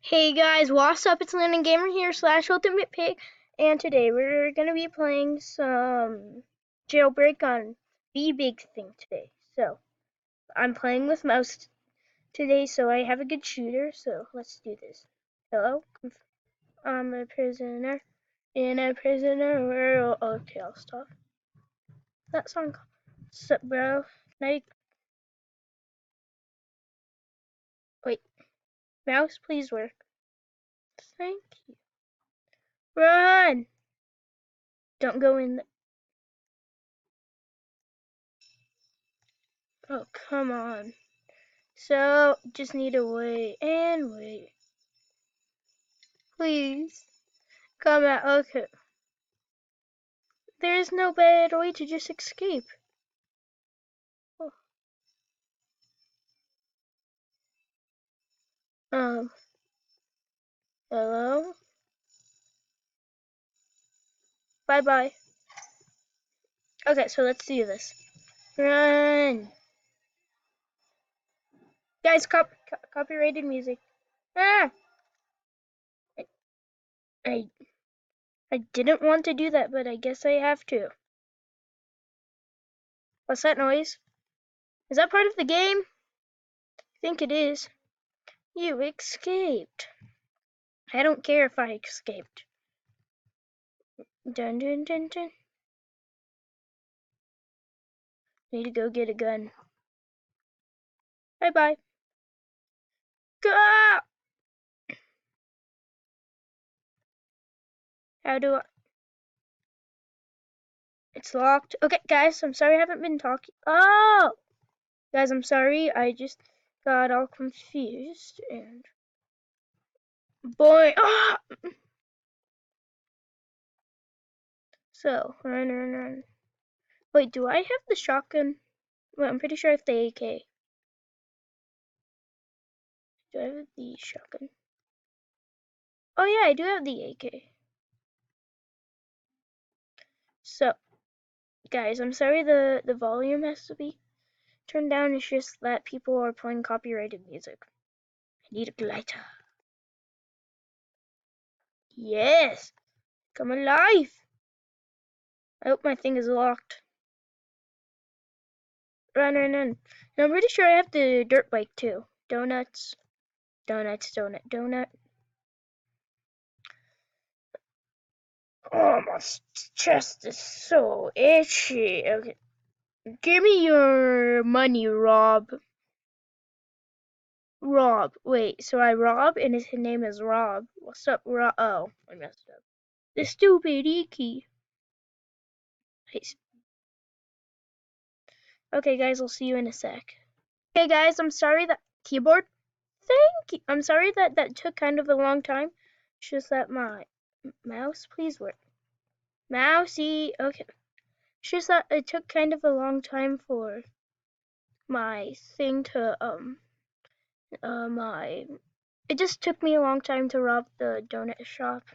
Hey guys, what's up? It's Landon Gamer here / Ultimate Pig, and today we're gonna be playing some jailbreak on the big thing today. So I'm playing with mouse today, so I have a good shooter. So let's do this. Hello, I'm a prisoner in a prisoner world. Okay, I'll stop that song. Sup, bro? Wait, mouse, please work. Thank you. Run! Don't go in. Oh, come on. So, just need to wait and wait. Please, come out. Okay. There is no better way to just escape. Oh, Um, hello? Bye bye. Okay, so let's do this. Run! Guys, copyrighted music. Ah! I, I, I didn't want to do that, but I guess I have to. What's that noise? Is that part of the game? I think it is. You escaped. I don't care if I escaped. Dun dun dun dun. Need to go get a gun. Bye bye. Go! How do I? It's locked. Okay, guys, I'm sorry I haven't been talking. Oh! Guys, I'm sorry. I just got all confused and. Boy! Ah! So, run, run, run. Wait, do I have the shotgun? Well, I'm pretty sure I have the AK. Do I have the shotgun? Oh, yeah, I do have the AK. So, guys, I'm sorry the volume has to be turned down. It's just that people are playing copyrighted music. I need a glider. Yes! Come alive! I hope my thing is locked. Run, run, run. And I'm pretty sure I have the dirt bike too. Donuts. Donuts, donut, donut. Oh, my chest is so itchy. Okay. Give me your money, Rob. Rob. Wait, so I rob and his name is Rob. What's up, Rob? Oh, I messed up. The stupid Iki. Okay, guys, I'll see you in a sec. Hey, guys, I'm sorry that keyboard. Thank you. I'm sorry that took kind of a long time. It's just that my mouse, please work. Mousy. Okay. It's just that it took kind of a long time for my thing to my it just took me a long time to rob the donut shop.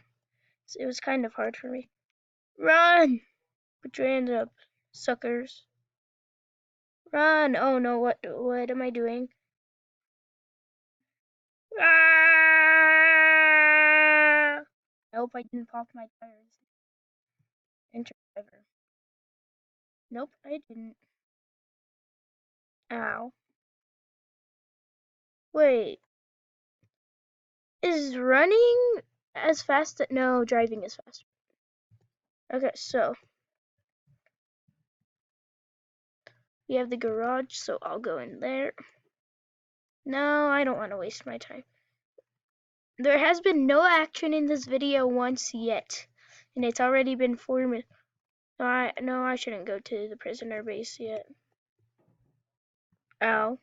So it was kind of hard for me. Run! Put your hands up, suckers. Run! Oh no, what am I doing? Ah! I hope I didn't pop my tires. Enter driver. Nope, I didn't. Ow. Wait. Is running as fast? No, driving is faster. Okay, so we have the garage, so I'll go in there. No, I don't want to waste my time. There has been no action in this video once yet, and it's already been 4 minutes. No, I shouldn't go to the prisoner base yet. Ow.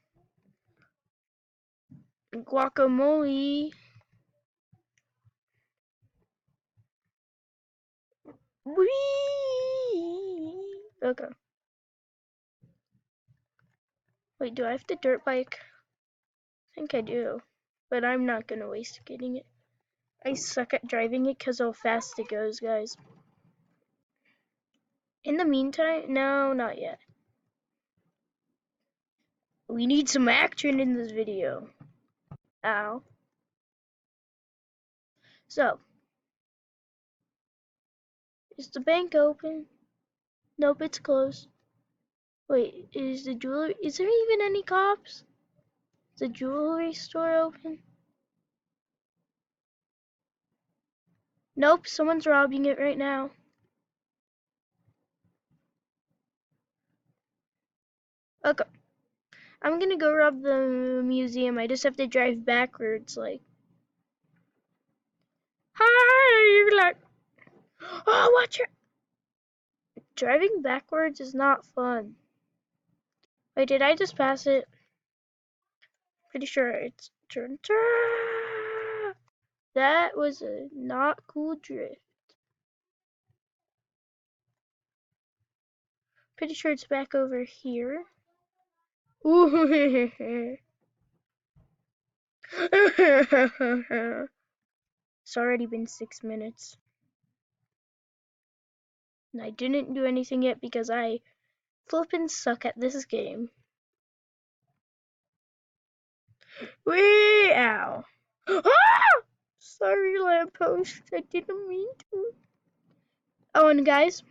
Guacamole. Whee! Okay. Wait, do I have the dirt bike? I think I do, but I'm not gonna waste getting it. I suck at driving it because how fast it goes, guys. In the meantime, no, not yet. We need some action in this video. Ow. So, is the bank open? Nope, it's closed. Wait, is the jewelry, is there even any cops? Is the jewelry store open? Nope, someone's robbing it right now. Okay, I'm gonna go rob the museum. I just have to drive backwards, like. Hi, like. Oh, watch it! Driving backwards is not fun. Wait, did I just pass it? Pretty sure it's turn. That was a not cool drift. Pretty sure it's back over here. Ooh. It's already been 6 minutes. And I didn't do anything yet because I flippin' suck at this game. Wee! Ow. Ah! Sorry, lamppost. I didn't mean to. Oh, and guys,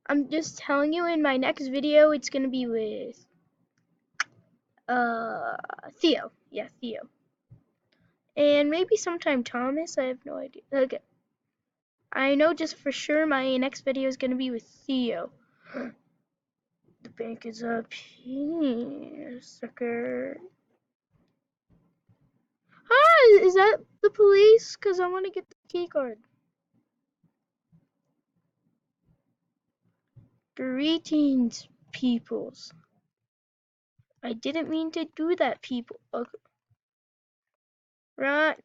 I'm just telling you, in my next video, it's gonna be with Theo. Yeah, Theo. And maybe sometime Thomas. I have no idea. Okay. I know just for sure my next video is gonna be with Theo. The bank is up here, sucker. Hi, is that the police? Cause I want to get the key card. Greetings, peoples. I didn't mean to do that, people. Okay. Right.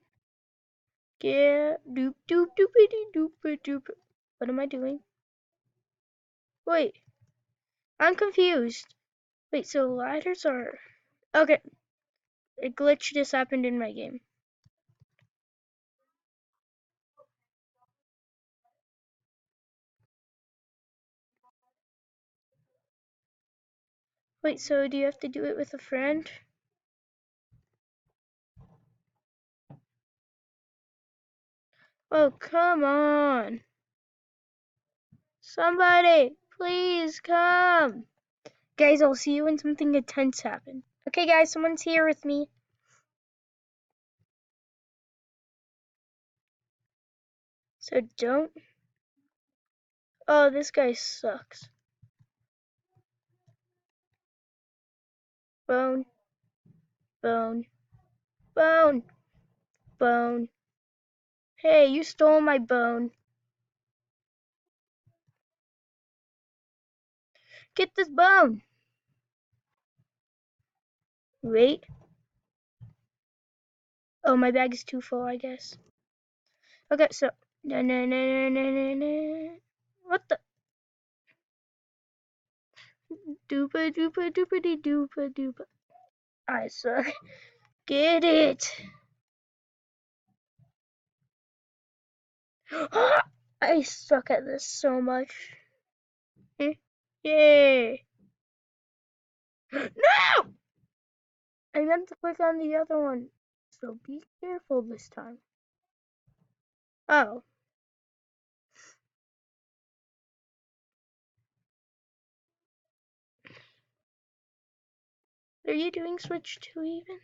Yeah. Doop doop doopity doop doop. What am I doing? Wait. I'm confused. Wait, so ladders are... Okay. A glitch just happened in my game. Wait, so do you have to do it with a friend? Oh, come on. Somebody, please come. Guys, I'll see you when something intense happens. Okay, guys, someone's here with me. So don't... Oh, this guy sucks. Bone. Bone. Bone. Bone. Hey, you stole my bone. Get this bone. Wait. Oh, my bag is too full, I guess. Okay, so... Na, na, na, na, na, na. What the... Doopa doopa doopa dee doopa doopa. I suck. Get it. I suck at this so much. Yay. No! I meant to click on the other one. So be careful this time. Oh. Are you doing Switch 2 even?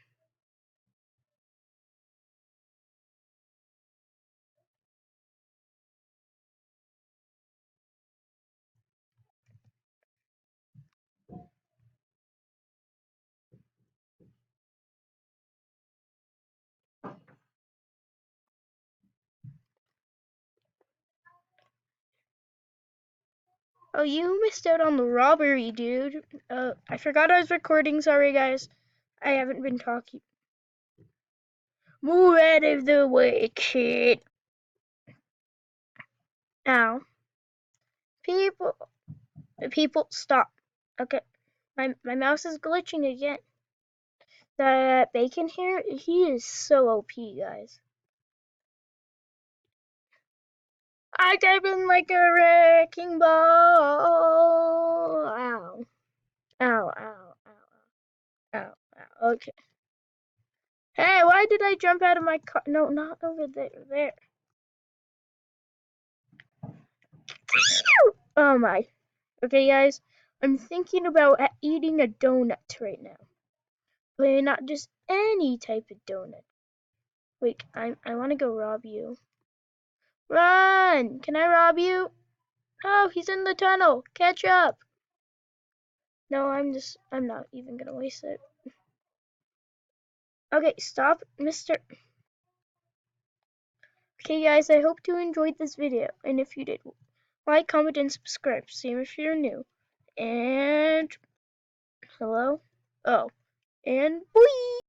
Oh, you missed out on the robbery, dude. I forgot I was recording. Sorry, guys. I haven't been talking. Move out of the way, kid. Ow. People, stop. Okay. My mouse is glitching again. That bacon here, he is so OP, guys. I dive in like a wrecking ball. Ow. Ow, ow, ow, ow, ow. Okay. Hey, why did I jump out of my car? No, not over there. There. Oh my. Okay, guys. I'm thinking about eating a donut right now. But not just any type of donut. Wait, I want to go rob you. Run! Can I rob you? Oh, he's in the tunnel. Catch up. No, I'm not even gonna waste it. Okay, stop, Mr. Okay, guys, I hope you enjoyed this video. And if you did, like, comment, and subscribe. Same if you're new. And hello? Oh. And boing!